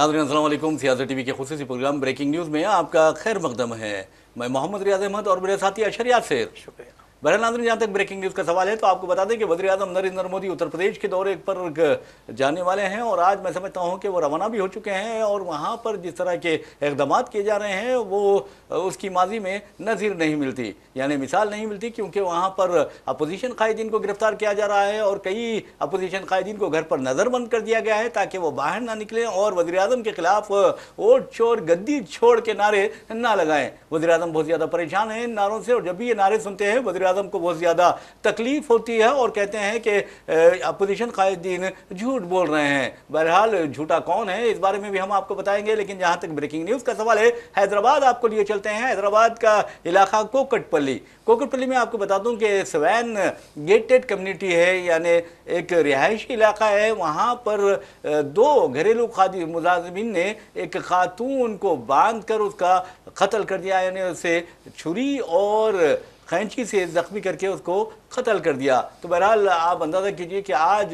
नाज़रीन अस्सलाम वालेकुम। सियासत टीवी के खुसूसी प्रोग्राम ब्रेकिंग न्यूज़ में आपका खैर मकदम है। मैं मोहम्मद रियाज अहमद और मेरे साथी अशर यासिर। शुक्रिया। बहरहाल नाज़रीन, जहाँ तक ब्रेकिंग न्यूज़ का सवाल है तो आपको बता दें कि वज़ीर आज़म नरेंद्र मोदी उत्तर प्रदेश के दौरे पर जाने वाले हैं और आज मैं समझता हूँ कि वो रवाना भी हो चुके हैं और वहाँ पर जिस तरह के इक़दाम किए जा रहे हैं वो उसकी माजी में नज़ीर नहीं मिलती, यानी मिसाल नहीं मिलती, क्योंकि वहाँ पर अपोजिशन कायदीन को गिरफ्तार किया जा रहा है और कई अपोजिशन कायदीन को घर पर नज़रबंद कर दिया गया है ताकि वो बाहर ना निकलें और वज़ीर आज़म के खिलाफ वोट चोर गद्दी छोड़ के नारे ना लगाएं। वज़ीर आज़म बहुत ज़्यादा परेशान हैं इन नारों से और जब भी ये नारे सुनते हैं वज़ीर आज़म को बहुत ज़्यादा तकलीफ होती है और कहते हैं कि अपोजिशन कायदीन झूठ बोल रहे हैं। बहरहाल झूठा कौन है इस बारे में भी हम आपको बताएंगे, लेकिन जहाँ तक ब्रेकिंग न्यूज़ का सवाल है हैदराबाद आपको लिए चलते हैं। हैदराबाद का इलाका कोकटपल्ली में आपको बता दूं कि स्वैन गेटेड कम्युनिटी है, यानी एक रिहायशी इलाका है। वहाँ पर दो घरेलू खादी मुलाजिमीन ने एक खातून को बांध कर उसका कत्ल कर दिया, यानी उसे छुरी और कैंची से जख्मी करके उसको कत्ल कर दिया। तो बहरहाल आप अंदाज़ा कीजिए कि आज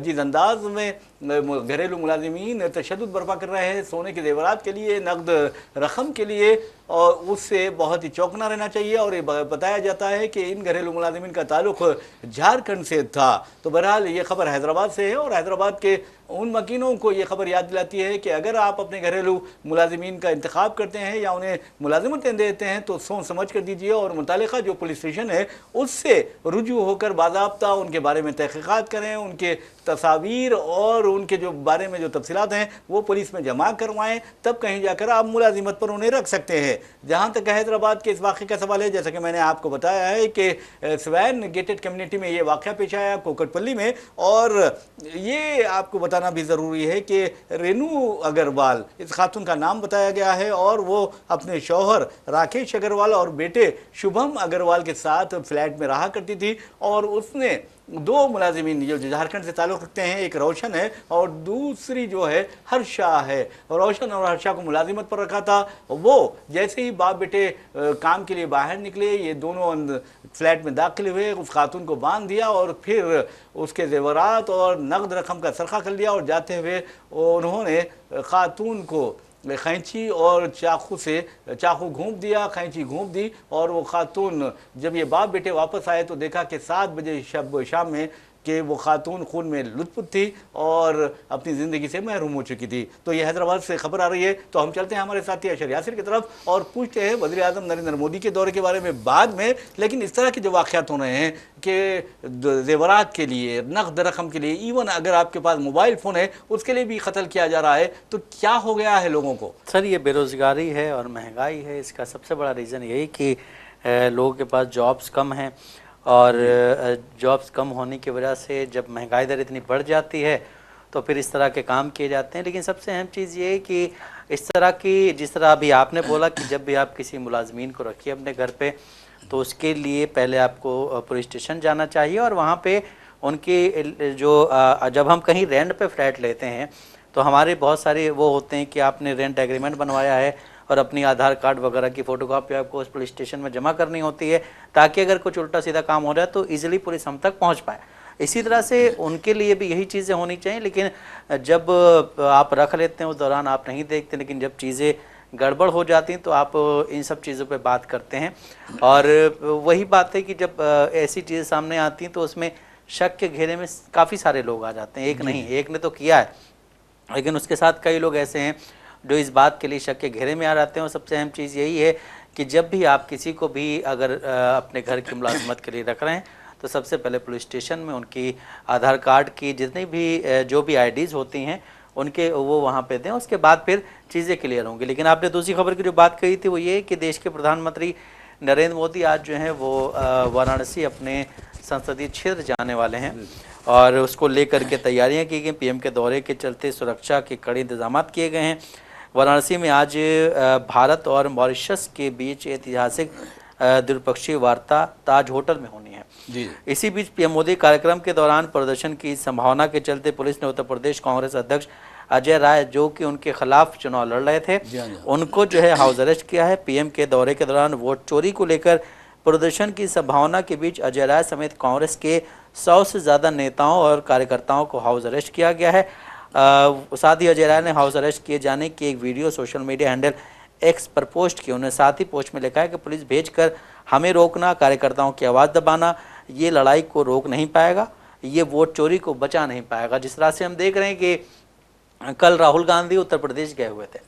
जिस अंदाज में घरेलू मुलाजिमीन तशद्दुद बर्पा कर रहे हैं सोने के जेवरात के लिए, नकद रकम के लिए, और उससे बहुत ही चौंकना रहना चाहिए। और ये बताया जाता है कि इन घरेलू मुलाजिमीन का ताल्लुक़ झारखंड से था। तो बहरहाल ये खबर हैदराबाद से है और हैदराबाद के उन मकीनों को ये खबर याद दिलाती है कि अगर आप अपने घरेलू मुलाजिमीन का इंतखाब करते हैं या उन्हें मुलाजिमतें देते हैं तो सोच समझ कर दीजिए और मुतालिका जो पुलिस स्टेशन है उससे रुजू होकर बाज़ाब्ता उनके बारे में तहक़ीक़ात करें, उनके तस्वीर और उनके जो बारे में जो तफसीलात हैं वो पुलिस में जमा करवाएं, तब कहीं जाकर आप मुलाजिमत पर उन्हें रख सकते हैं। जहाँ तक हैदराबाद के इस वाक़े का सवाल है, जैसा कि मैंने आपको बताया है कि स्वैन गेटेड कम्युनिटी में ये वाक़या पेश आया कोकटपल्ली में, और ये आपको बताना भी ज़रूरी है कि रेनू अग्रवाल इस खातून का नाम बताया गया है और वो अपने शौहर राकेश अग्रवाल और बेटे शुभम अग्रवाल के साथ फ्लैट में रहा करती थी और उसने दो मुलाजिमीन जो झारखंड से ताल्लुक़ रखते हैं, एक रोशन है और दूसरी जो है हर्षा है, रोशन और हर्षा को मुलाजिमत पर रखा था। वो जैसे ही बाप बेटे काम के लिए बाहर निकले, ये दोनों फ्लैट में दाखिल हुए, उस खातून को बांध दिया और फिर उसके जेवरात और नकद रकम का सरखा कर लिया और जाते हुए उन्होंने खातून को कैंची और चाकू घूंप दिया, कैंची घूंप दी। और वो खातून जब ये बाप बेटे वापस आए तो देखा कि 7 बजे शाम में कि वो खातून खून में लुत्फ़ थी और अपनी ज़िंदगी से महरूम हो चुकी थी। तो ये हैदराबाद से खबर आ रही है। तो हम चलते हैं हमारे साथी अशर यासिर की तरफ और पूछते हैं वज़ीर आज़म नरेंद्र मोदी के दौरे के बारे में बाद में, लेकिन इस तरह के जो वाक़यात हो रहे हैं कि ज़ेवरात के लिए, नकद रकम के लिए, इवन अगर आपके पास मोबाइल फ़ोन है उसके लिए भी कत्ल किया जा रहा है, तो क्या हो गया है लोगों को? सर, ये बेरोज़गारी है और महंगाई है। इसका सबसे बड़ा रीज़न यही कि लोगों के पास जॉब्स कम हैं और जॉब्स कम होने की वजह से जब महंगाई दर इतनी बढ़ जाती है तो फिर इस तरह के काम किए जाते हैं। लेकिन सबसे अहम चीज़ ये है कि इस तरह की, जिस तरह अभी आपने बोला कि जब भी आप किसी मुलाजमीन को रखिए अपने घर पे तो उसके लिए पहले आपको पुलिस स्टेशन जाना चाहिए और वहाँ पे उनकी जो जब हम कहीं रेंट पे फ्लैट लेते हैं तो हमारे बहुत सारे वो होते हैं कि आपने रेंट एग्रीमेंट बनवाया है और अपनी आधार कार्ड वगैरह की फ़ोटोकॉपी आपको उस पुलिस स्टेशन में जमा करनी होती है ताकि अगर कुछ उल्टा सीधा काम हो जाए तो इजीली पुलिस हम तक पहुंच पाए। इसी तरह से उनके लिए भी यही चीज़ें होनी चाहिए। लेकिन जब आप रख लेते हैं उस दौरान आप नहीं देखते, लेकिन जब चीज़ें गड़बड़ हो जाती हैं तो आप इन सब चीज़ों पे बात करते हैं। और वही बात है कि जब ऐसी चीज़ें सामने आती हैं तो उसमें शक के घेरे में काफ़ी सारे लोग आ जाते हैं। एक नहीं, एक ने तो किया है, लेकिन उसके साथ कई लोग ऐसे हैं जो इस बात के लिए शक के घेरे में आ जाते हैं। और सबसे अहम चीज़ यही है कि जब भी आप किसी को भी अगर अपने घर की मुलाजमत के लिए रख रहे हैं तो सबसे पहले पुलिस स्टेशन में उनकी आधार कार्ड की जितनी भी जो भी आईडीज़ होती हैं उनके वो वहाँ पे दें, उसके बाद फिर चीज़ें क्लियर होंगी। लेकिन आपने दूसरी खबर की जो बात कही थी वो ये कि देश के प्रधानमंत्री नरेंद्र मोदी आज जो हैं वो वाराणसी अपने संसदीय क्षेत्र जाने वाले हैं और उसको लेकर के तैयारियां की गई। पीएम के दौरे के चलते सुरक्षा के कड़े इंतजाम किए गए हैं। वाराणसी में आज भारत और मॉरिशस के बीच ऐतिहासिक द्विपक्षीय वार्ता ताज होटल में होनी है। जी। इसी बीच पीएम मोदी कार्यक्रम के दौरान प्रदर्शन की संभावना के चलते पुलिस ने उत्तर प्रदेश कांग्रेस अध्यक्ष अजय राय, जो कि उनके खिलाफ चुनाव लड़ रहे थे, उनको जो है हाउस अरेस्ट किया है। पीएम के दौरे के दौरान वोट चोरी को लेकर प्रदर्शन की संभावना के बीच अजय राय समेत कांग्रेस के 100 से ज़्यादा नेताओं और कार्यकर्ताओं को हाउस अरेस्ट किया गया है। साथ ही अजय राय ने हाउस अरेस्ट किए जाने की एक video social media handle x पर पोस्ट की। उन्होंने साथ ही पोस्ट में लिखा है कि पुलिस भेजकर हमें रोकना, कार्यकर्ताओं की आवाज़ दबाना, ये लड़ाई को रोक नहीं पाएगा, ये वोट चोरी को बचा नहीं पाएगा। जिस तरह से हम देख रहे हैं कि कल राहुल गांधी उत्तर प्रदेश गए हुए थे,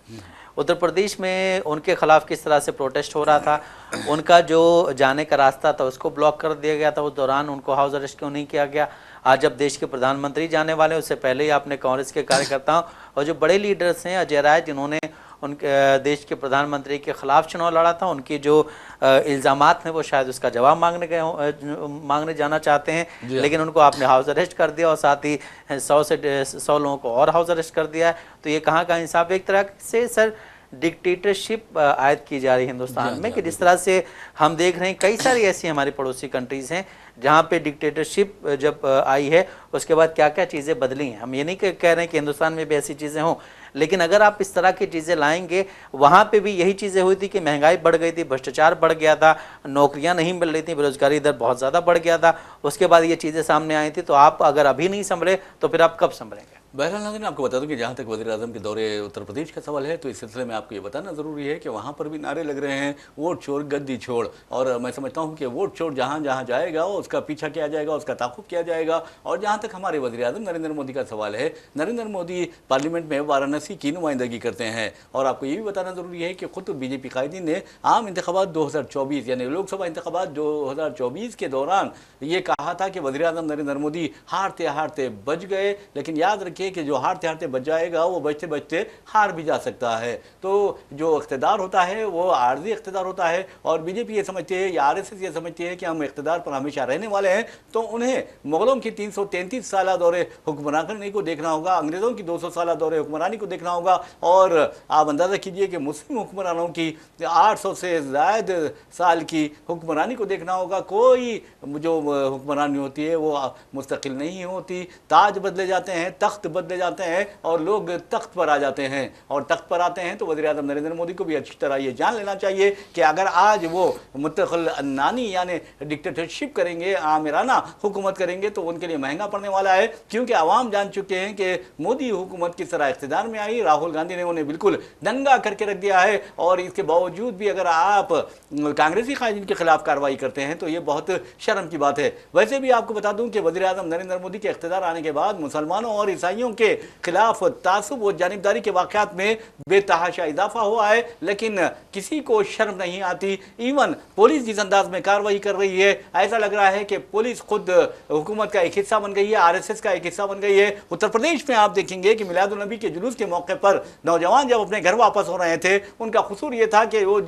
उत्तर प्रदेश में उनके खिलाफ किस तरह से प्रोटेस्ट हो रहा था, उनका जो जाने का रास्ता था उसको ब्लॉक कर दिया गया था, उस दौरान उनको हाउस अरेस्ट क्यों नहीं किया गया। आज जब देश के प्रधानमंत्री जाने वाले, उससे पहले ही आपने कांग्रेस के कार्यकर्ताओं और जो बड़े लीडर्स हैं, अजय राय जिन्होंने उनके देश के प्रधानमंत्री के खिलाफ चुनाव लड़ा था, उनके जो इल्ज़ामात हैं वो शायद उसका जवाब मांगने जाना चाहते हैं, लेकिन उनको आपने हाउस अरेस्ट कर दिया और साथ ही 100 से 100 लोगों को और हाउस अरेस्ट कर दिया है। तो ये कहाँ का इंसाफ? एक तरह से सर डिक्टेटरशिप आयद की जा रही है हिंदुस्तान में, कि जिस तरह से हम देख रहे हैं कई सारी ऐसी हमारी पड़ोसी कंट्रीज़ हैं जहाँ पे डिक्टेटरशिप जब आई है उसके बाद क्या क्या चीज़ें बदली हैं। हम ये नहीं कह रहे हैं कि हिंदुस्तान में भी ऐसी चीज़ें हों, लेकिन अगर आप इस तरह की चीज़ें लाएंगे, वहाँ पे भी यही चीज़ें हुई थी कि महंगाई बढ़ गई थी, भ्रष्टाचार बढ़ गया था, नौकरियाँ नहीं मिल रही थी, बेरोजगारी दर बहुत ज़्यादा बढ़ गया था, उसके बाद ये चीज़ें सामने आई थी। तो आप अगर अभी नहीं संभले तो फिर आप कब संभलेंगे? बहरहाल नाज़रीन, आपको बता दूं कि जहाँ तक वज़ीर-ए-आज़म के दौरे उत्तर प्रदेश का सवाल है, तो इस सिलसिले में आपको ये बताना ज़रूरी है कि वहाँ पर भी नारे लग रहे हैं, वोट चोर गद्दी छोड़। और मैं समझता हूँ कि वोट चोर जहाँ जहाँ जाएगा उसका पीछा किया जाएगा, उसका ताक़ुब किया जाएगा। और जहाँ तक हमारे वज़ीर-ए-आज़म नरेंद्र मोदी का सवाल है, नरेंद्र मोदी पार्लियामेंट में वाराणसी की नुमाइंदगी करते हैं। और आपको ये भी बताना ज़रूरी है कि खुद बीजेपी कायदीन ने आम इंतखाबात 2024 यानी लोकसभा इंतखाबात 2024 के दौरान ये कहा था कि वज़ीर-ए-आज़म नरेंद्र मोदी हारते हारते बच गए। लेकिन याद रखिए कि जो हारते हारते बच जाएगा वो बचते बचते हार भी जा सकता है। तो जो इख्तिदार होता है वो आर्जी इख्तिदार होता है, और बीजेपी ये समझती है या आरएसएस ये समझती है कि हम इख्तिदार पर हमेशा रहने वाले हैं, तो उन्हें मुगलों की 333 साल दौरे हुक्मरानी को देखना होगा, अंग्रेज़ों की 200 साल दौरे हुक्मरानी को देखना होगा। और आप अंदाज़ा कीजिए कि मुस्लिम हुक्मरानों की 800 से ज़ायद साल की हुक्मरानी को देखना होगा। कोई जो हुक्मरानी होती है वो मुस्तकिल नहीं होती, ताज बदले जाते हैं, तख्त बदले जाते हैं और लोग तख्त पर आ जाते हैं। और तख्त पर आते हैं तो वज़ीर-ए-आज़म नरेंद्र मोदी को भी अच्छी तरह ये जान लेना चाहिए कि अगर आज वो मुतखल अन्नानी यानी डिक्टेटरशिप करेंगे, आमिराना हुकूमत करेंगे, तो उनके लिए महंगा पड़ने वाला है। क्योंकि आवाम जान चुके हैं कि मोदी हुकूमत किस तरह इख्तिदार में आई, राहुल गांधी ने उन्हें बिल्कुल दंगा करके रख दिया है। और इसके बावजूद भी अगर आप कांग्रेसी कायदीन के खिलाफ कार्रवाई करते हैं तो ये बहुत शर्म की बात है। वैसे भी आपको बता दूं कि वज़ीर-ए-आज़म नरेंद्र मोदी के इख्तिदार आने के बाद मुसलमानों और ईसाइयों के खिलाफ तासुब और जानिबदारी के वाक़यात में बेतहाशा इजाफा हुआ है, लेकिन किसी को शर्म नहीं आती। इवन पुलिस जिस अंदाज में कार्रवाई कर रही है, ऐसा लग रहा है कि पुलिस खुद हुकूमत का एक हिस्सा बन गई है, आरएसएस का एक हिस्सा बन गई है। उत्तर प्रदेश में आप देखेंगे कि मिलाद उन नबी के जुलूस के मौके पर नौजवान जब अपने घर वापस हो रहे थे, उनका कसूर ये था कि वो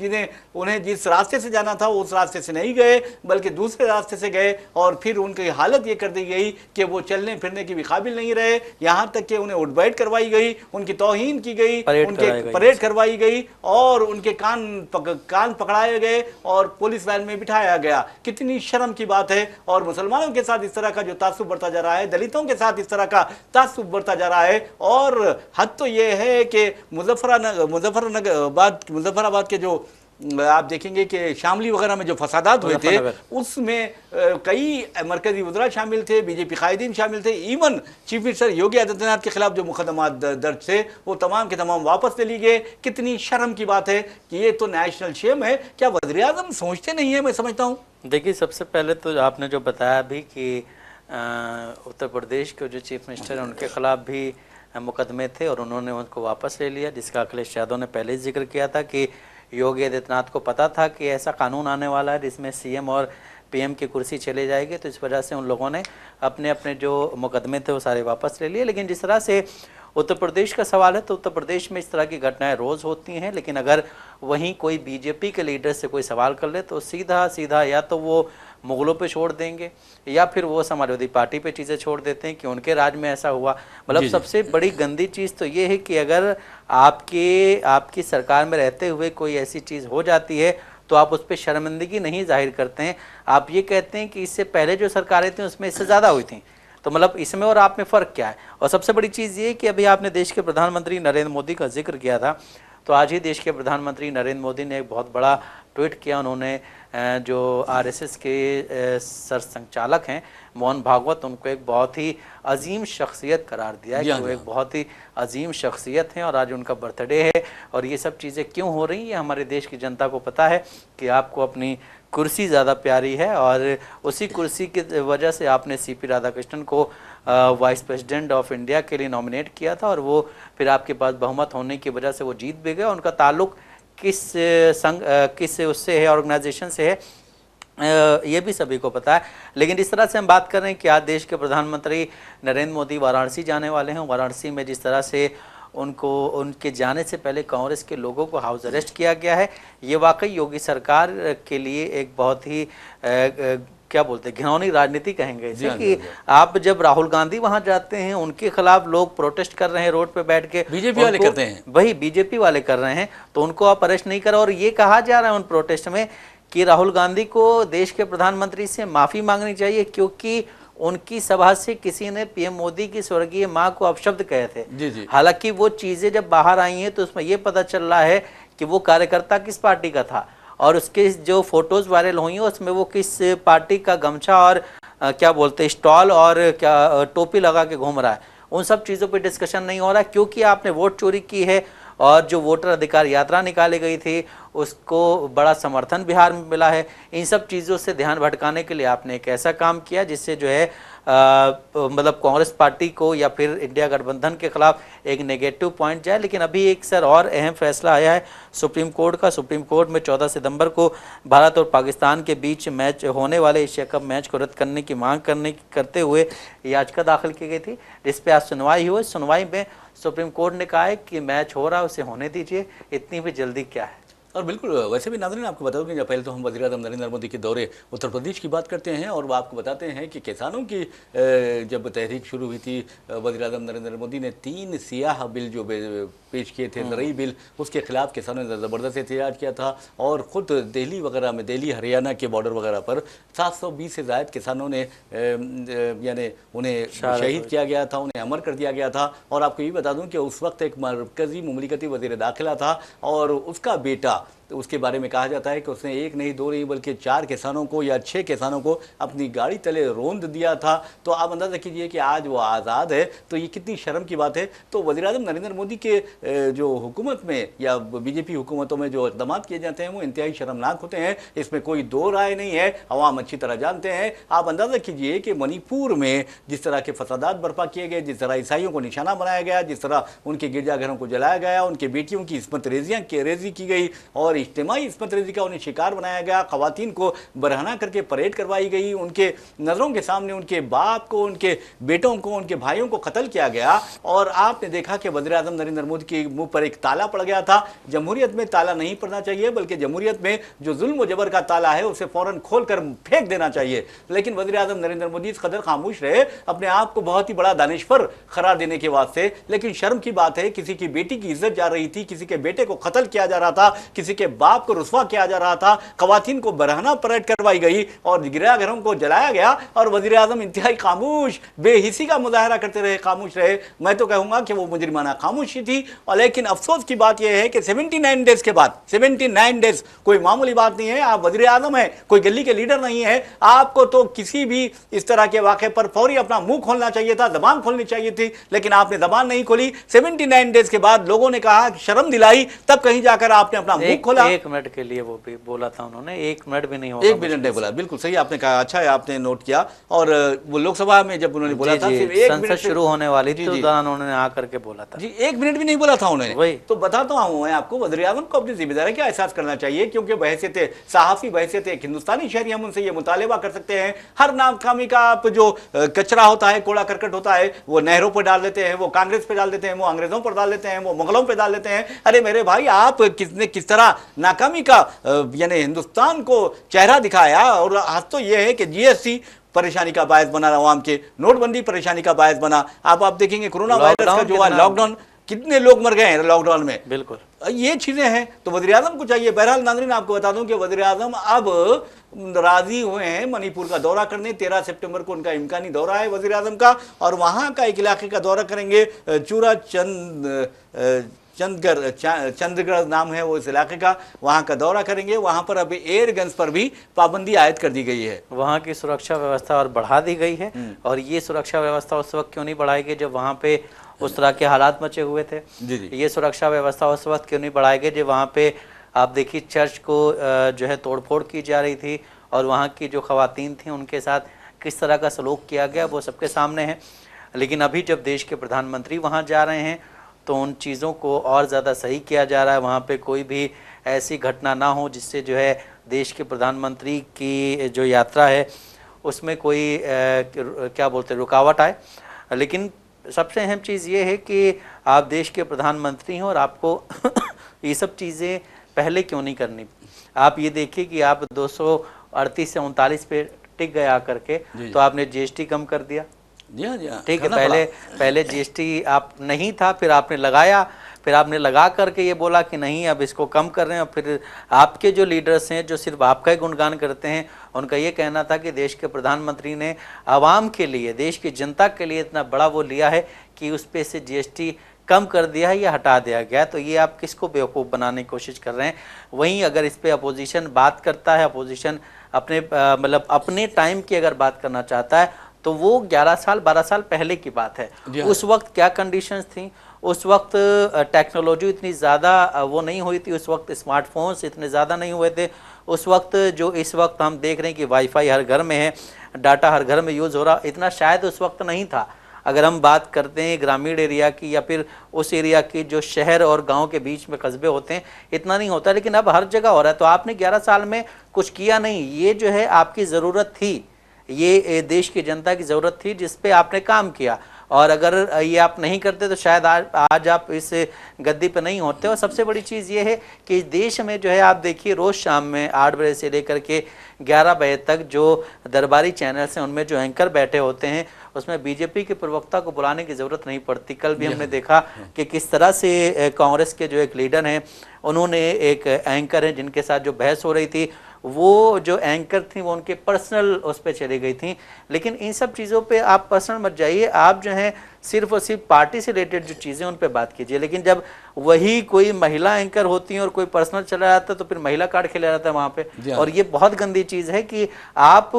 उन्हें जिस रास्ते से जाना था उस रास्ते से नहीं गए, बल्कि दूसरे रास्ते से गए। और फिर उनकी हालत ये कर दी गई कि वो चलने फिरने की भी काबिल नहीं रहे, यहाँ तक कि उन्हें उठबैठ करवाई गई, उनकी तौहीन की गई, उनके परेड करवाई गई और उनके कान पकड़ाए गए और पुलिस वैन में बिठाया गया। कितनी शर्म की बात है। और मुसलमानों के साथ इस तरह का जो तासुब बढ़ता जा रहा है, दलितों के साथ इस तरह का तासुब बढ़ता जा रहा है। और हद तो ये है कि मुजफ्फराबाद के जो आप देखेंगे कि शामली वगैरह में जो फसादात हुए थे उसमें कई मरकजी वज़रा शामिल थे, बीजेपी कायदीन शामिल थे। Even chief minister Yogi Adityanath के खिलाफ जो मुकदमा दर्ज थे वो तमाम के तमाम वापस ले लिए गए। कितनी शर्म की बात है कि ये तो नेशनल शेम है। क्या वज़ीर-ए-आज़म सोचते नहीं है? मैं समझता हूँ। देखिए, सबसे पहले तो आपने जो बताया अभी कि उत्तर प्रदेश के जो चीफ मिनिस्टर हैं उनके खिलाफ भी मुकदमे थे और उन्होंने उनको वापस ले लिया, जिसका अखिलेश यादव ने पहले ही जिक्र किया था कि योगी आदित्यनाथ को पता था कि ऐसा कानून आने वाला है जिसमें सीएम और पीएम की कुर्सी चले जाएगी। तो इस वजह से उन लोगों ने अपने अपने जो मुकदमे थे वो सारे वापस ले लिए। लेकिन जिस तरह से उत्तर प्रदेश का सवाल है, तो उत्तर प्रदेश में इस तरह की घटनाएं रोज़ होती हैं। लेकिन अगर वहीं कोई बीजेपी के लीडर से कोई सवाल कर ले तो सीधा सीधा या तो वो मुगलों पे छोड़ देंगे या फिर वो समाजवादी पार्टी पे चीज़ें छोड़ देते हैं कि उनके राज में ऐसा हुआ। मतलब सबसे बड़ी गंदी चीज़ तो ये है कि अगर आपकी सरकार में रहते हुए कोई ऐसी चीज़ हो जाती है तो आप उस पर शर्मिंदगी नहीं जाहिर करते हैं। आप ये कहते हैं कि इससे पहले जो सरकारें थी उसमें इससे ज़्यादा हुई थी। तो मतलब इसमें और आप में फ़र्क क्या है? और सबसे बड़ी चीज़ ये कि अभी आपने देश के प्रधानमंत्री नरेंद्र मोदी का जिक्र किया था, तो आज ही देश के प्रधानमंत्री नरेंद्र मोदी ने एक बहुत बड़ा ट्वीट किया उन्होंने जो आरएसएस के सर संचालक हैं मोहन भागवत, उनको एक बहुत ही अजीम शख्सियत करार दिया है कि वो एक बहुत ही अजीम शख्सियत हैं और आज उनका बर्थडे है। और ये सब चीज़ें क्यों हो रही हैं हमारे देश की जनता को पता है कि आपको अपनी कुर्सी ज़्यादा प्यारी है और उसी कुर्सी की वजह से आपने सीपी राधाकृष्णन को वाइस प्रेसिडेंट ऑफ इंडिया के लिए नॉमिनेट किया था और वो फिर आपके पास बहुमत होने की वजह से वो जीत भी गए। उनका ताल्लुक किस संघ किस उससे है, ऑर्गेनाइजेशन से है, ये भी सभी को पता है। लेकिन इस तरह से हम बात कर रहे हैं कि आज देश के प्रधानमंत्री नरेंद्र मोदी वाराणसी जाने वाले हैं। वाराणसी में जिस तरह से उनको उनके जाने से पहले कांग्रेस के लोगों को हाउस अरेस्ट किया गया है, ये वाकई योगी सरकार के लिए एक बहुत ही क्या बोलते हैं घिनौनी राजनीति कहेंगे इसे कि आप जब राहुल गांधी वहां जाते हैं उनके खिलाफ लोग प्रोटेस्ट कर रहे हैं रोड पे बैठ के, बीजेपी वाले करते हैं, वही बीजेपी वाले कर रहे हैं, तो उनको आप अरेस्ट नहीं करो। और ये कहा जा रहा है उन प्रोटेस्ट में कि राहुल गांधी को देश के प्रधानमंत्री से माफी मांगनी चाहिए क्योंकि उनकी सभा से किसी ने पीएम मोदी की स्वर्गीय मां को अपशब्द कहे थे। हालांकि वो चीजें जब बाहर आई हैं तो उसमें ये पता चल रहा है कि वो कार्यकर्ता किस पार्टी का था और उसके जो फोटोज वायरल हुई हैं उसमें वो किस पार्टी का गमछा और क्या बोलते स्टॉल और क्या टोपी लगा के घूम रहा है। उन सब चीज़ों पे डिस्कशन नहीं हो रहा है क्योंकि आपने वोट चोरी की है और जो वोटर अधिकार यात्रा निकाली गई थी उसको बड़ा समर्थन बिहार में मिला है। इन सब चीज़ों से ध्यान भटकाने के लिए आपने एक ऐसा काम किया जिससे जो है मतलब कांग्रेस पार्टी को या फिर इंडिया गठबंधन के खिलाफ एक नेगेटिव पॉइंट जाए। लेकिन अभी एक सर और अहम फैसला आया है सुप्रीम कोर्ट का। सुप्रीम कोर्ट में 14 सितंबर को भारत और पाकिस्तान के बीच मैच होने वाले एशिया कप मैच को रद्द करने की मांग करते हुए याचिका दाखिल की गई थी, जिस पे आज सुनवाई हुई। सुनवाई में सुप्रीम कोर्ट ने कहा है कि मैच हो रहा है उसे होने दीजिए, इतनी भी जल्दी क्या है। और बिल्कुल वैसे भी नाज़रीन आपको बता दूं कि पहले तो हम वज़ीर आज़म नरेंद्र मोदी के दौरे उत्तर प्रदेश की बात करते हैं और वो आपको बताते हैं कि किसानों की जब तहरीक शुरू हुई थी वज़ीर आज़म नरेंद्र मोदी ने 3 सियाह बिल जो पेश किए थे, ज़रूरी बिल, उसके खिलाफ किसानों ने ज़बरदस्त एहतजाज किया था और ख़ुद दिल्ली वगैरह में, दिल्ली हरियाणा के बॉर्डर वगैरह पर 720 से ज़ायद किसानों ने यानी उन्हें शहीद किया गया था, उन्हें अमर कर दिया गया था। और आपको ये बता दूँ कि उस वक्त एक मरकज़ी मुमलिकती वज़ीर दाखिला था और उसका बेटा, तो उसके बारे में कहा जाता है कि उसने 1 नहीं 2 नहीं बल्कि 4 किसानों को या 6 किसानों को अपनी गाड़ी तले रोंद दिया था। तो आप अंदाज़ा कीजिए कि आज वो आज़ाद है, तो ये कितनी शर्म की बात है। तो वज़ीर आज़म नरेंद्र मोदी के जो हुकूमत में या बीजेपी हुकूमतों में जो इक़दाम किए जाते हैं वो इंतहाई शर्मनाक होते हैं, इसमें कोई दो राय नहीं है, अवाम अच्छी तरह जानते हैं। आप अंदाज़ा कीजिए कि मणिपुर में जिस तरह के फसादात बर्पा किए गए, जिस तरह ईसाइयों को निशाना बनाया गया, जिस तरह उनके गिरजाघरों को जलाया गया, उनके बेटियों की इस्मत रेजी की गई और इज्तिमाई इस्मत रेजी का उन्हें शिकार बनाया गया, खवातीन को बरहना करके परेड करवाई गई, उनके नज़रों के सामने उनके बाप को, उनके बेटों को, उनके भाइयों को कत्ल किया गया। और आपने देखा कि वज़ीर आज़म नरेंद्र मोदी के मुंह पर एक ताला पड़ गया था। जमहूरियत में ताला नहीं पड़ना चाहिए, बल्कि जमहूरियत में जो जुल्म व जबर का ताला है उसे फौरन खोल कर फेंक देना चाहिए। लेकिन वज़ीर आज़म नरेंद्र मोदी इस कदर खामोश रहे, अपने आप को बहुत ही बड़ा दानिशवर करार देने के वास्ते। लेकिन शर्म की बात है, किसी की बेटी की इज्जत जा रही थी, किसी के बेटे को कत्ल किया जा रहा था, किसी के बाप को रुस्वा किया जा रहा था, खवातीन को बरहना परेड करवाई गई और गिरजाघरों को जलाया गया और वज़ीर आज़म इंतहाई खामोश, बेहिसी का मुजाहरा करते रहे, खामोश रहे। मैं तो कहूंगा कि वो मुजरिमाना खामोशी थी। और लेकिन अफसोस की बात यह है कि 79 डेज के बाद, 79 डेज कोई मामूली बात नहीं है। आप वज़ीर आज़म है, कोई गली के लीडर नहीं है। आपको तो किसी भी इस तरह के वाक़े पर फौरी अपना मुंह खोलना चाहिए था, जबान खोलनी चाहिए थी, लेकिन आपने जबान नहीं खोली। 79 डेज के बाद लोगों ने कहा, शर्म दिलाई, तब कहीं जाकर आपने अपना मुंह खोला। 1 मिनट के लिए वो भी बोला था उन्होंने, 1 मिनट भी नहीं हुआ, 1 मिनट नहीं बोला। बिल्कुल सही आपने कहा, अच्छा है आपने नोट किया। और वो लोकसभा में जब उन्होंने बोला था, सिर्फ 1 मिनट शुरू होने वाली थी, तो उन्होंने आकर के बोला था जी, 1 मिनट भी नहीं बोला था उन्होंने। तो बताता हूं मैं आपको, वज़ीर आज़म को अपनी जिम्मेदारी का एहसास करना चाहिए, क्योंकि बहैसियत सहाफ़ी, बहैसियत एक हिंदुस्तानी शहरी हम उनसे ये मुतालिबा कर सकते हैं, हर नाकामी का आप जो कचरा होता है, कूड़ा करकट होता है, वो नहरों पर डाल देते हैं, वो कांग्रेस पे डाल देते हैं, वो अंग्रेजों पर डाल देते हैं, वो मुगलों पर डाल देते हैं। अरे मेरे भाई, आप किस तरह नाकामी का यानी हिंदुस्तान को चेहरा दिखाया। और आज तो यह है कि जीएसटी परेशानी का बायस बना, आवाम के नोटबंदी परेशानी का बायस बना। आप देखेंगे कोरोना वायरस का जो लॉकडाउन, कितने लोग मर गए हैं लॉकडाउन में। बिल्कुल ये चीजें हैं, तो वज़ीर आज़म को चाहिए। बहरहाल नाज़रीन आपको बता दूं कि वज़ीर आज़म अब राजी हुए हैं मणिपुर का दौरा करने। 13 सितंबर को उनका इम्कानी दौरा है वज़ीर आज़म का, और वहां का एक इलाके का दौरा करेंगे, चंद्रगढ़ नाम है वो इस इलाके का, वहां का दौरा करेंगे। वहां पर अभी एयर गन्स पर भी पाबंदी आयद कर दी गई है। वहाँ की सुरक्षा व्यवस्था और बढ़ा दी गई है। और ये सुरक्षा व्यवस्था उस वक्त क्यों नहीं बढ़ाई गई जब वहाँ पे उस तरह के हालात मचे हुए थे? जी जी। ये सुरक्षा व्यवस्था उस वक्त क्यों नहीं बढ़ाई गई जब वहाँ पे आप देखिए चर्च को जो है तोड़फोड़ की जा रही थी और वहाँ की जो खवातीन थी उनके साथ किस तरह का सलूक किया गया वो सबके सामने है। लेकिन अभी जब देश के प्रधानमंत्री वहाँ जा रहे हैं तो उन चीज़ों को और ज़्यादा सही किया जा रहा है। वहाँ पे कोई भी ऐसी घटना ना हो जिससे जो है देश के प्रधानमंत्री की जो यात्रा है उसमें कोई क्या बोलते हैं रुकावट आए। लेकिन सबसे अहम चीज़ ये है कि आप देश के प्रधानमंत्री हैं और आपको ये सब चीज़ें पहले क्यों नहीं करनी। आप ये देखिए कि आप 238 से 39 पे टिक गए आकर के, तो आपने जीएसटी कम कर दिया। जी हाँ जी हाँ, ठीक है, पहले जीएसटी आप नहीं था, फिर आपने लगाया, फिर आपने लगा करके ये बोला कि नहीं अब इसको कम कर रहे हैं। और फिर आपके जो लीडर्स हैं जो सिर्फ आपका ही गुणगान करते हैं, उनका ये कहना था कि देश के प्रधानमंत्री ने आवाम के लिए, देश की जनता के लिए इतना बड़ा वो लिया है कि उस पे से जीएसटी कम कर दिया है या हटा दिया गया। तो ये आप किसको बेवकूफ़ बनाने की कोशिश कर रहे हैं? वहीं अगर इस पे अपोजिशन बात करता है, अपोजिशन अपने मतलब अपने टाइम की अगर बात करना चाहता है तो वो 11 साल 12 साल पहले की बात है। उस वक्त क्या कंडीशंस थी? उस वक्त टेक्नोलॉजी इतनी ज़्यादा वो नहीं हुई थी, उस वक्त स्मार्टफोन्स इतने ज़्यादा नहीं हुए थे। उस वक्त जो इस वक्त हम देख रहे हैं कि वाईफाई हर घर में है, डाटा हर घर में यूज़ हो रहा, इतना शायद उस वक्त नहीं था। अगर हम बात करते हैं ग्रामीण एरिया की या फिर उस एरिया की जो शहर और गांव के बीच में कस्बे होते हैं, इतना नहीं होता। लेकिन अब हर जगह हो रहा है। तो आपने 11 साल में कुछ किया नहीं। ये जो है आपकी ज़रूरत थी, ये देश की जनता की ज़रूरत थी जिस पे आपने काम किया। और अगर ये आप नहीं करते तो शायद आज आप इस गद्दी पे नहीं होते। और सबसे बड़ी चीज़ ये है कि देश में जो है आप देखिए रोज़ शाम में 8 बजे से लेकर के 11 बजे तक जो दरबारी चैनल्स हैं उनमें जो एंकर बैठे होते हैं उसमें बीजेपी के प्रवक्ता को बुलाने की ज़रूरत नहीं पड़ती। कल भी हमने देखा कि किस तरह से कांग्रेस के जो एक लीडर हैं उन्होंने एक एंकर हैं जिनके साथ जो बहस हो रही थी, वो जो एंकर थी वो उनके पर्सनल उस पर चली गई थी। लेकिन इन सब चीज़ों पे आप पर्सनल मत जाइए, आप जो है सिर्फ और सिर्फ पार्टी से रिलेटेड जो चीज़ें उन पे बात कीजिए। लेकिन जब वही कोई महिला एंकर होती हैं और कोई पर्सनल चला जाता है तो फिर महिला कार्ड खेला जाता है वहाँ पे। और ये बहुत गंदी चीज़ है कि आप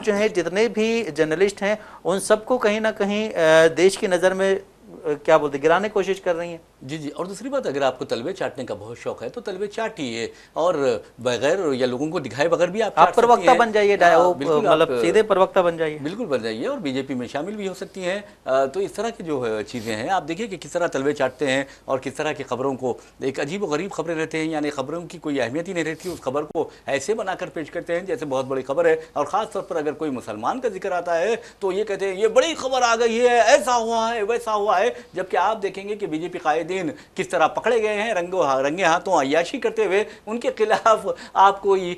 जो है जितने भी जर्नलिस्ट हैं उन सबको कहीं ना कहीं देश की नज़र में क्या बोलते गिराने की कोशिश कर रही हैं। जी जी। और दूसरी बात, अगर आपको तलवे चाटने का बहुत शौक है तो तलवे चाटिए और बगैर या लोगों को दिखाए बगैर भी आप प्रवक्ता बन जाइए, मतलब सीधे प्रवक्ता बन जाइए। बिल्कुल बन जाइए और बीजेपी में शामिल भी हो सकती हैं। तो इस तरह की जो चीज़ें हैं आप देखिए कि किस तरह तलवे चाटते हैं और किस तरह की खबरों को, एक अजीब व गरीब खबरें रहते हैं, यानी खबरों की कोई अहमियत ही नहीं रहती, उस खबर को ऐसे बनाकर पेश करते हैं जैसे बहुत बड़ी खबर है। और ख़ास तौर पर अगर कोई मुसलमान का जिक्र आता है तो ये कहते हैं ये बड़ी खबर आ गई है, ऐसा हुआ है वैसा हुआ है। जबकि आप देखेंगे कि बीजेपी कायदीन किस तरह पकड़े गए हैं रंगे हाथों अय्याशी करते हुए, उनके खिलाफ आप कोई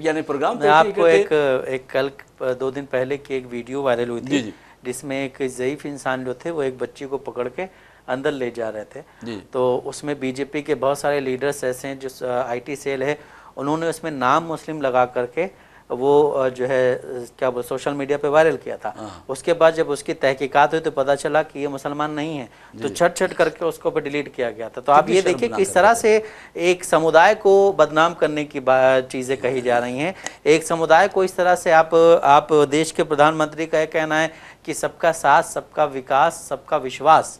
यानी प्रोग्राम मैं आपको एक कल 2 दिन पहले की एक वीडियो वायरल हुई थी जिसमें एक ज़ईफ इंसान जो थे वो एक बच्ची को पकड़ के अंदर ले जा रहे थे। तो उसमें बीजेपी के बहुत सारे लीडर्स ऐसे हैं जो आईटी सेल है, उन्होंने उसमें नाम मुस्लिम लगा करके वो जो है क्या बोल सोशल मीडिया पे वायरल किया था। उसके बाद जब उसकी तहकीकात हुई तो पता चला कि ये मुसलमान नहीं है, तो छट करके उसको पे डिलीट किया गया था। तो आप ये देखिए किस तरह से एक समुदाय को बदनाम करने की चीज़ें कही जा रही हैं। एक समुदाय को इस तरह से आप देश के प्रधानमंत्री का कहना है कि सबका साथ, सबका विकास, सबका विश्वास।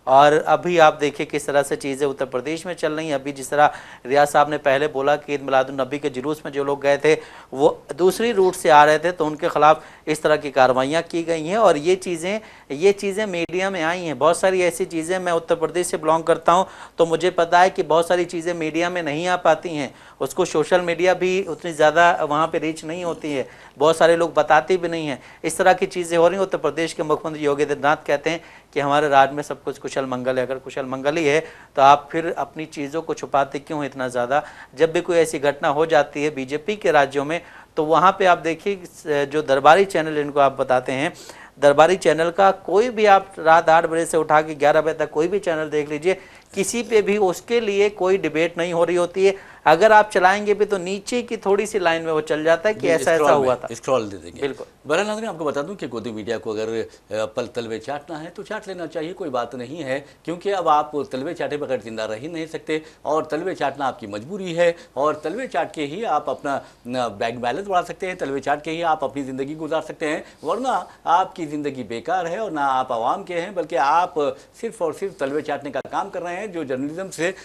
और अभी आप देखिए किस तरह से चीज़ें उत्तर प्रदेश में चल रही हैं। अभी जिस तरह रियाज साहब ने पहले बोला कि ईद मिलादुन्नबी के जुलूस में जो लोग गए थे वो दूसरी रूट से आ रहे थे तो उनके खिलाफ इस तरह की कार्रवाइयाँ की गई हैं। और ये चीज़ें मीडिया में आई हैं। बहुत सारी ऐसी चीज़ें, मैं उत्तर प्रदेश से बिलोंग करता हूँ तो मुझे पता है कि बहुत सारी चीज़ें मीडिया में नहीं आ पाती हैं, उसको सोशल मीडिया भी उतनी ज़्यादा वहाँ पर रीच नहीं होती है, बहुत सारे लोग बताते भी नहीं हैं। इस तरह की चीज़ें हो रही हैं। उत्तर प्रदेश के मुख्यमंत्री योगी आदित्यनाथ कहते हैं कि हमारे राज्य में सब कुछ कुशल मंगल है। अगर कुशल मंगल ही है तो आप फिर अपनी चीज़ों को छुपाते क्यों इतना ज़्यादा? जब भी कोई ऐसी घटना हो जाती है बीजेपी के राज्यों में तो वहाँ पे आप देखिए जो दरबारी चैनल जिनको आप बताते हैं, दरबारी चैनल का कोई भी आप रात 8 बजे से उठा के 11 बजे तक कोई भी चैनल देख लीजिए, किसी पे भी उसके लिए कोई डिबेट नहीं हो रही होती है। अगर आप चलाएंगे भी तो नीचे की थोड़ी सी लाइन में वो चल जाता है कि ऐसा ऐसा हुआ था, स्क्रॉल दे देंगे। बिल्कुल। बहरहाल नाज़रीन, आपको बता दूं कि गोदी मीडिया को अगर पल तलवे चाटना है तो चाट लेना चाहिए, कोई बात नहीं है, क्योंकि अब आप तलवे चाटे बगैर जिंदा रह ही नहीं सकते और तलवे चाटना आपकी मजबूरी है और तलवे चाट के ही आप अपना बैंक बैलेंस बढ़ा सकते हैं, तलवे चाट के ही आप अपनी ज़िंदगी गुजार सकते हैं, वरना आपकी ज़िंदगी बेकार है और ना आप आवाम के हैं बल्कि आप सिर्फ और सिर्फ तलवे चाटने का काम कर रहे हैं, जो जर्नलिज्म से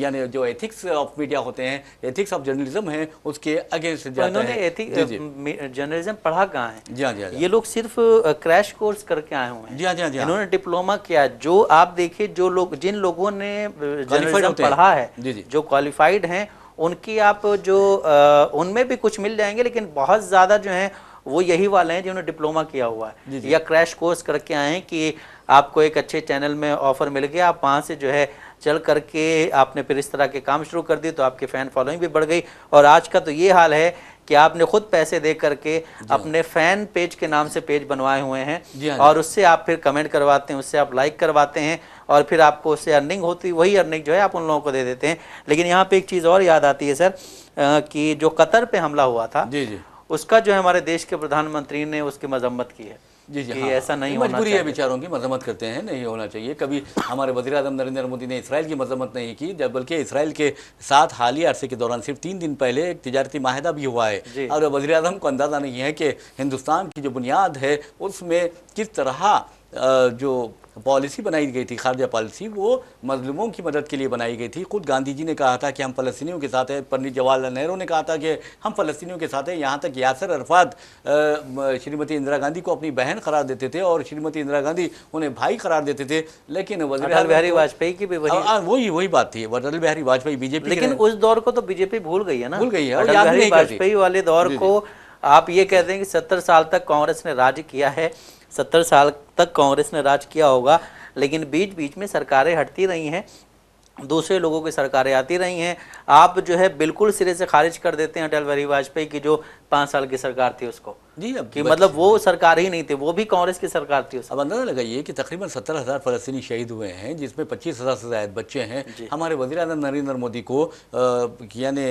यानी जो एथिक्स ऑफ मीडिया होते हैं, एथिक्स ऑफ जर्नलिज्म है, उसके अगेंस्ट जाता है। जर्नलिज्म पढ़ा कहाँ है? जी हाँ जी हाँ। ये लोग सिर्फ क्रैश कोर्स करके आए हुए हैं। जी हाँ जी हाँ। इन्होंने डिप्लोमा किया। जो आप देखिए, जो लोग, जिन लोगों ने जर्नलिज्म पढ़ा है, जो क्वालिफाइड हैं, उनकी आप जो उनमें भी कुछ मिल जाएंगे, लेकिन बहुत ज़्यादा जो हैं वो यही वाले हैं जिन्होंने डिप्लोमा किया हुआ है या क्रैश कोर्स करके आए हैं कि आपको एक अच्छे चैनल में ऑफर मिल गया, आप वहाँ से जो है चल करके आपने फिर इस तरह के काम शुरू कर दिए तो आपकी फ़ैन फॉलोइंग भी बढ़ गई। और आज का तो ये हाल है कि आपने खुद पैसे दे करके अपने फ़ैन पेज के नाम से पेज बनवाए हुए हैं और उससे आप फिर कमेंट करवाते हैं, उससे आप लाइक करवाते हैं और फिर आपको उससे अर्निंग होती, वही अर्निंग जो है आप उन लोगों को दे देते हैं। लेकिन यहाँ पे एक चीज़ और याद आती है सर, कि जो कतर पे हमला हुआ था, उसका जो है हमारे देश के प्रधानमंत्री ने उसकी मजम्मत की है। जी कि ऐसा नहीं होना चाहिए। मजबूरी है बेचारों की, मजम्मत करते हैं, नहीं होना चाहिए। कभी हमारे वज़ीर-ए-आज़म नरेंद्र मोदी ने इसराइल की मजम्मत नहीं की, जब बल्कि इसराइल के साथ हालिया अरसे के दौरान सिर्फ 3 दिन पहले एक तिजारती माहिदा भी हुआ है और वज़ीर-ए-आज़म को अंदाज़ा नहीं है कि हिंदुस्तान की जो बुनियाद है उसमें किस तरह जो पॉलिसी बनाई गई थी, खारजा पॉलिसी, वो मजलूमों की मदद के लिए बनाई गई थी। खुद गांधी जी ने कहा था कि हम फ़लस्तीनियों के साथ हैं, पंडित जवाहरलाल नेहरू ने कहा था कि हम फ़लस्तीनियों के साथ हैं, यहाँ तक यासर अरफात श्रीमती इंदिरा गांधी को अपनी बहन करार देते थे और श्रीमती इंदिरा गांधी उन्हें भाई करार देते थे। लेकिन अटल बिहारी वाजपेयी की भी वही बात थी, अटल बिहारी वाजपेयी बीजेपी, लेकिन उस दौर को तो बीजेपी भूल गई है ना, भूल गई है। अटल बिहारी वाजपेयी वाले दौर को आप ये कहते हैं कि 70 साल तक कांग्रेस ने राज किया है, 70 साल तक कांग्रेस ने राज किया होगा, लेकिन बीच बीच में सरकारें हटती रही हैं, दूसरे लोगों की सरकारें आती रही हैं। आप जो है बिल्कुल सिरे से खारिज कर देते हैं अटल बिहारी वाजपेयी की जो 5 साल की सरकार थी उसको, जी, अब कि मतलब वो सरकार ही नहीं थी, वो भी कांग्रेस की सरकार थी। अब अंदाजा लगाइए कि तकरीबन 70,000 फ़लस्तीनी शहीद हुए हैं, जिसमें 25,000 से ज़्यादा बच्चे हैं। हमारे वज़ीर-ए-आज़म नरेंद्र मोदी को यानी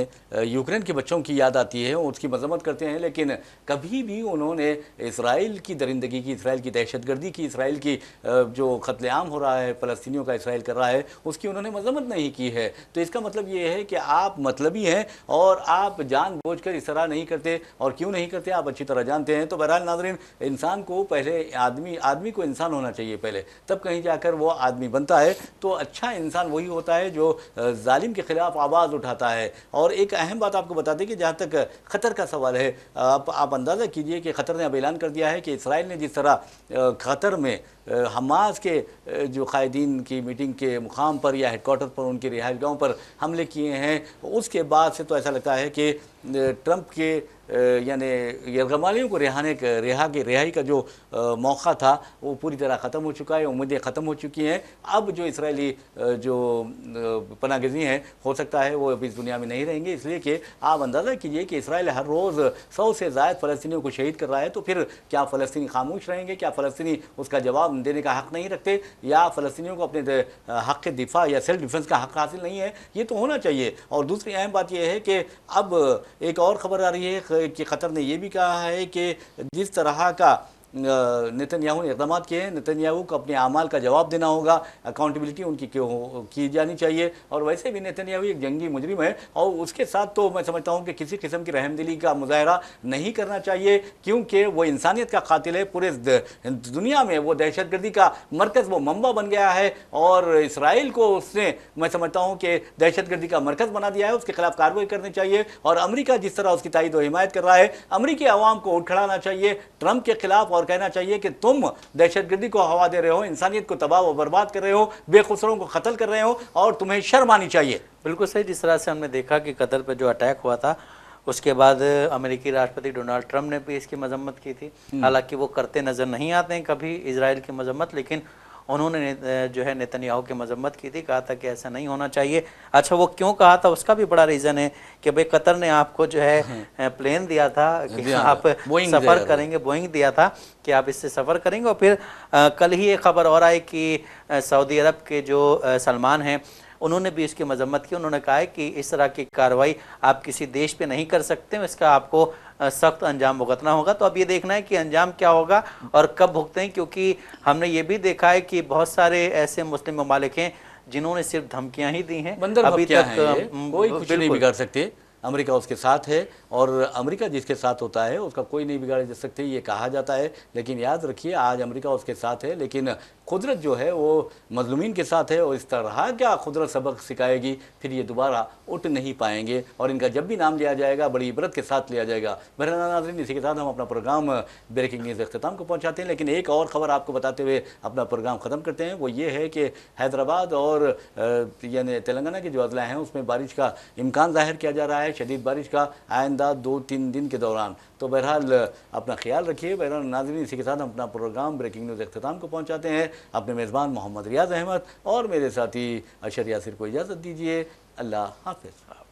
यूक्रेन के बच्चों की याद आती है, उसकी मजम्मत करते हैं, लेकिन कभी भी उन्होंने इसराइल की दरिंदगी की, इसराइल की दहशतगर्दी की, इसराइल की जो कत्लेआम हो रहा है फ़लस्तीनियों का, इसराइल कर रहा है, उसकी उन्होंने मजम्मत नहीं की है। तो इसका मतलब ये है कि आप मतलबी हैं और आप जानबूझकर इस तरह नहीं करते, और क्यों नहीं करते आप अच्छी तरह जानते हैं। तो बहरहाल नाज़रीन, इंसान को पहले आदमी को इंसान होना चाहिए पहले, तब कहीं जाकर वो आदमी बनता है। तो अच्छा इंसान वही होता है जो जालिम के खिलाफ आवाज़ उठाता है। और एक अहम बात आपको बता दें कि जहाँ तक ख़तर का सवाल है, आप अंदाज़ा कीजिए कि ख़तर ने अब ऐलान कर दिया है कि इसराइल ने जिस तरह ख़तर में हमास के जो कायदीन की मीटिंग के मुकाम पर या हेडक्वार्टर पर, उनके रिहाइशगाहों पर हमले किए हैं, उसके बाद से तो ऐसा लगता है कि ट्रंप के यानी यरगमालियों को रिहाई का जो मौका था वो पूरी तरह ख़त्म हो चुका है, उम्मीदें ख़त्म हो चुकी हैं। अब जो इसराइली जो पनाहगज़ी हैं, हो सकता है वो अभी इस दुनिया में नहीं रहेंगे, इसलिए कि आप अंदाज़ा कीजिए कि इसराइल हर रोज़ 100 से ज़ायद फ़लस्तीनियों को शहीद कर रहा है। तो फिर क्या फ़लस्तीनी खामोश रहेंगे? क्या फ़लस्तीनी उसका जवाब देने का हक़ नहीं रखते, या फ़लस्तीनियों को अपने हक़ दिफा या सेल्फ डिफेंस का हक़ हासिल नहीं है? ये तो होना चाहिए। और दूसरी अहम बात यह है कि अब एक और ख़बर आ रही है कि क़तर ने यह भी कहा है कि जिस तरह का नेतन्याहू ने इक़दाम किए हैं, नेतन्याहू को अपने आमाल का जवाब देना होगा, अकाउंटेबिलिटी उनकी की जानी चाहिए। और वैसे भी नेतन्याहू एक जंगी मुजरिम है और उसके साथ तो मैं समझता हूँ कि किसी किस्म की रहमदिली का मुजाहरा नहीं करना चाहिए, क्योंकि वो इंसानियत का कातिल है। पूरे दुनिया में वो दहशतगर्दी का मरकज़, वो मंबा बन गया है और इसराइल को उसने, मैं समझता हूँ कि दहशतगर्दी का मरकज़ बना दिया है। उसके खिलाफ कार्रवाई करनी चाहिए और अमेरिका जिस तरह उसकी तायद व हिमायत कर रहा है, अमेरिकी आवाम को उठ खड़ाना चाहिए ट्रंप के खिलाफ और कहना चाहिए कि तुम दहशतगर्दी को हवा दे रहे हो, इंसानियत को तबाह व बर्बाद कर रहे हो, बेखुसरों को कत्ल कर रहे हो और तुम्हें शर्म आनी चाहिए। बिल्कुल सही। जिस तरह से हमने देखा कि कतर पर जो अटैक हुआ था, उसके बाद अमेरिकी राष्ट्रपति डोनाल्ड ट्रंप ने भी इसकी मजम्मत की थी। हालांकि वो करते नज़र नहीं आते हैं कभी इजराइल की मजम्मत, लेकिन उन्होंने जो है नेतन्याहू की मजम्मत की थी, कहा था कि ऐसा नहीं होना चाहिए। अच्छा, वो क्यों कहा था उसका भी बड़ा रीज़न है कि भाई कतर ने आपको जो है प्लेन दिया था कि आप सफ़र करेंगे, बोइंग दिया था कि आप इससे सफ़र करेंगे। और फिर कल ही एक खबर और आई कि सऊदी अरब के जो सलमान हैं उन्होंने भी इसकी मजम्मत की। उन्होंने कहा है कि इस तरह की कार्रवाई आप किसी देश पे नहीं कर सकते, इसका आपको सख्त अंजाम भुगतना होगा। तो अब ये देखना है कि अंजाम क्या होगा और कब भुगतें हैं, क्योंकि हमने ये भी देखा है कि बहुत सारे ऐसे मुस्लिम ममालिक हैं जिन्होंने सिर्फ धमकियां ही दी हैं। बंदर अभी क्या तक है ये? कोई कुछ नहीं बिगाड़ सकते। अमेरिका उसके साथ है और अमेरिका जिसके साथ होता है उसका कोई नहीं बिगाड़ सकते, ये कहा जाता है। लेकिन याद रखिए, आज अमेरिका उसके साथ है, लेकिन कुदरत जो है वो मजलूमीन के साथ है। और इस तरह क्या कुदरत सबक सिखाएगी, फिर ये दोबारा उठ नहीं पाएंगे और इनका जब भी नाम लिया जाएगा बड़ी इबरत के साथ लिया जाएगा। बहरहाल नाज़रीन, इसी के साथ हम अपना प्रोग्राम ब्रेकिंग न्यूज़ अख्ताम को पहुँचाते हैं। लेकिन एक और ख़बर आपको बताते हुए अपना प्रोग्राम ख़त्म करते हैं। वो ये है कि हैदराबाद और यानी तेलंगाना के जो अजला हैं उसमें बारिश का इम्कान ज़ाहिर किया जा रहा है, शदीद बारिश का आइंदा 2-3 दिन के दौरान। तो बहरहाल अपना ख्याल रखिए। बहरहाल नाज़रीन, इसी के साथ हम अपना प्रोग्राम ब्रेकिंग न्यूज़ अख्ताम को पहुँचाते हैं। अपने मेज़बान मोहम्मद रियाज़ अहमद और मेरे साथी अशर यासिर को इजाज़त दीजिए। अल्लाह हाफ़िज़।